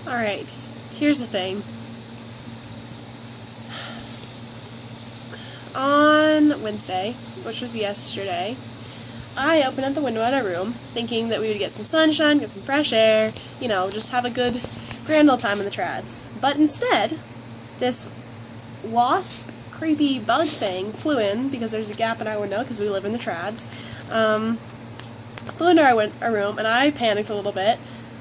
Alright, here's the thing. On Wednesday, which was yesterday, I opened up the window in our room, thinking that we would get some sunshine, get some fresh air, you know, just have a good grand old time in the trads. But instead, this wasp, creepy bug thing flew in, because there's a gap in our window, because we live in the trads, flew into our room, and I panicked a little bit,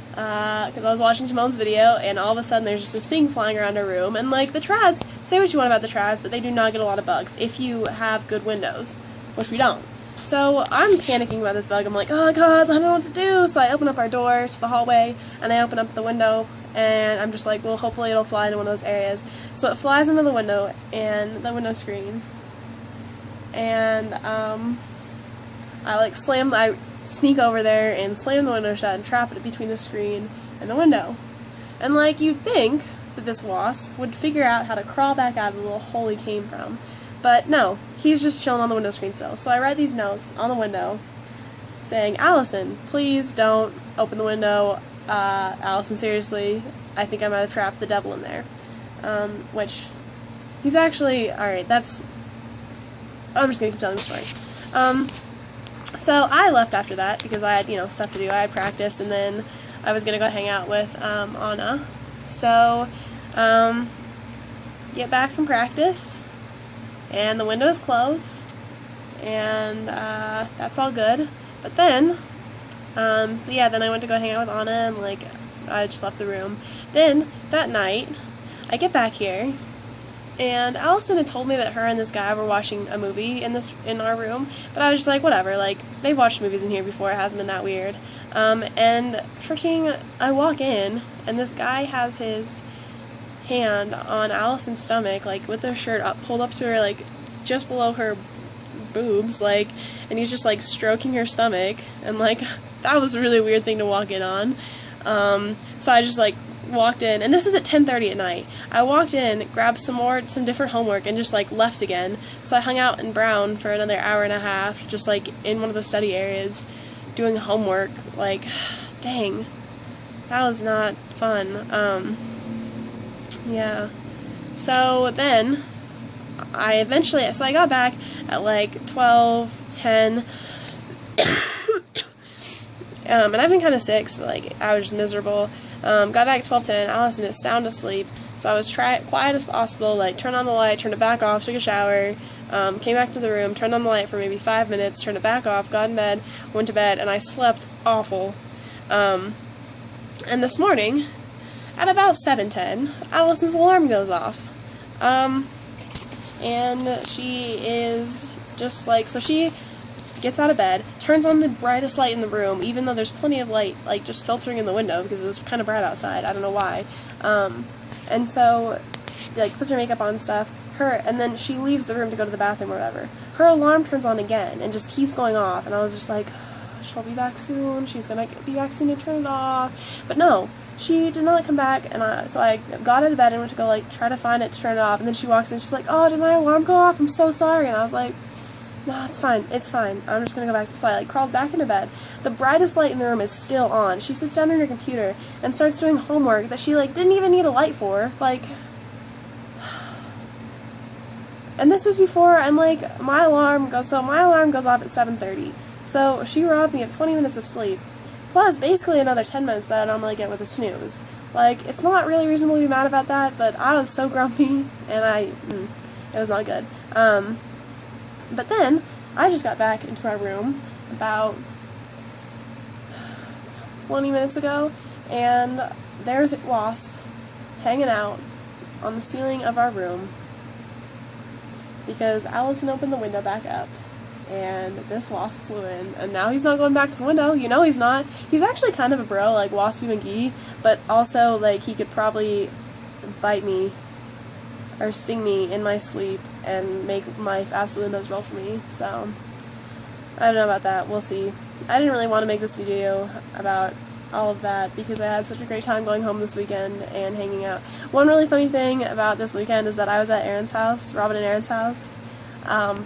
because I was watching Timon's video, and all of a sudden there's just this thing flying around our room, and like, the trads, say what you want about the trads, but they do not get a lot of bugs, if you have good windows, which we don't. So I'm panicking about this bug. I'm like, oh god, I don't know what to do. So I open up our door to the hallway, and I open up the window, and I'm just like, well, hopefully it'll fly into one of those areas. So it flies into the window, and the window screen, and I sneak over there and slam the window shut and trap it between the screen and the window. And like, you'd think that this wasp would figure out how to crawl back out of the little hole he came from. But no, he's just chilling on the window screen still. So I write these notes on the window saying, Allison, please don't open the window. Allison, seriously, I think I might have trapped the devil in there. Which, he's actually, alright, I'm just gonna keep telling the story. So I left after that because I had, you know, stuff to do. I had practice, and then I was gonna go hang out with Anna. So, get back from practice, and the window is closed, and that's all good. But then, so yeah, then I went to go hang out with Anna, and like, I just left the room. Then, that night, I get back here, and Allison had told me that her and this guy were watching a movie in our room, but I was just like, whatever, like, they've watched movies in here before, it hasn't been that weird. And freaking, I walk in, and this guy has his hand on Allison's stomach, like, with her shirt pulled up to her, like, just below her boobs, like, and he's just, like, stroking her stomach, and, like, that was a really weird thing to walk in on. So I just, like, walked in, and this is at 10:30 at night. I walked in, grabbed some different homework, and just, like, left again. So I hung out in Brown for another hour and a half, just, like, in one of the study areas, doing homework. Like, dang, that was not fun. Yeah. So then, so I got back at like 12:10, and I've been kind of sick, so like, I was just miserable. Got back at 12:10, Allison is sound asleep, so I was quiet as possible, like, turned on the light, turned it back off, took a shower, came back to the room, turned on the light for maybe 5 minutes, turned it back off, got in bed, went to bed, and I slept awful. And this morning, at about 7:10, Allison's alarm goes off. And she is just like, so she gets out of bed, turns on the brightest light in the room, even though there's plenty of light, like, just filtering in the window, because it was kind of bright outside, I don't know why. And so, like, puts her makeup on and stuff, and then she leaves the room to go to the bathroom or whatever. Her alarm turns on again, and just keeps going off, and I was just like, she'll be back soon, she's gonna be back soon to turn it off. But no, she did not come back, and so I got out of bed and went to go, like, try to find it to turn it off, and then she walks in, she's like, oh, did my alarm go off? I'm so sorry. And I was like, no, it's fine, I'm just gonna go back. So I, like, crawled back into bed. The brightest light in the room is still on. She sits down at her computer and starts doing homework that she, like, didn't even need a light for, like, and this is before, and like, my alarm goes off at 7:30, so she robbed me of 20 minutes of sleep, plus basically another 10 minutes that I normally get with a snooze. Like, it's not really reasonable to be mad about that, but I was so grumpy, and it was not good. But then, I just got back into our room about 20 minutes ago, and there's a wasp hanging out on the ceiling of our room, because Allison opened the window back up, and this wasp flew in, and now he's not going back to the window. You know he's not. He's actually kind of a bro, like Waspy McGhee, but also, like, he could probably bite me or sting me in my sleep and make life absolutely miserable for me, so I don't know about that. We'll see. I didn't really want to make this video about all of that because I had such a great time going home this weekend and hanging out. One really funny thing about this weekend is that I was at Aaron's house, Robin and Aaron's house,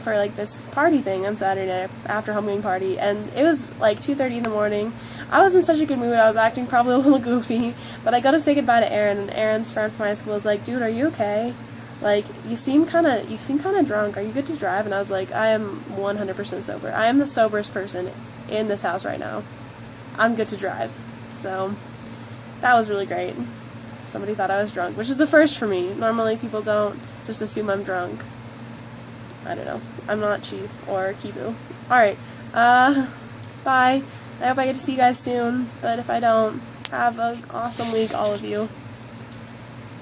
for like this party thing on Saturday after homecoming party, and it was like 2:30 in the morning. I was in such a good mood. I was acting probably a little goofy, but I go to say goodbye to Aaron, and Aaron's friend from high school was like, "Dude, are you okay? Like, you seem kind of drunk. Are you good to drive?" And I was like, "I am 100% sober. I am the soberest person in this house right now. I'm good to drive." So that was really great. Somebody thought I was drunk, which is the first for me. Normally people don't just assume I'm drunk. I don't know. I'm not Chief or Kibu. Alright, bye. I hope I get to see you guys soon, but if I don't, have an awesome week, all of you.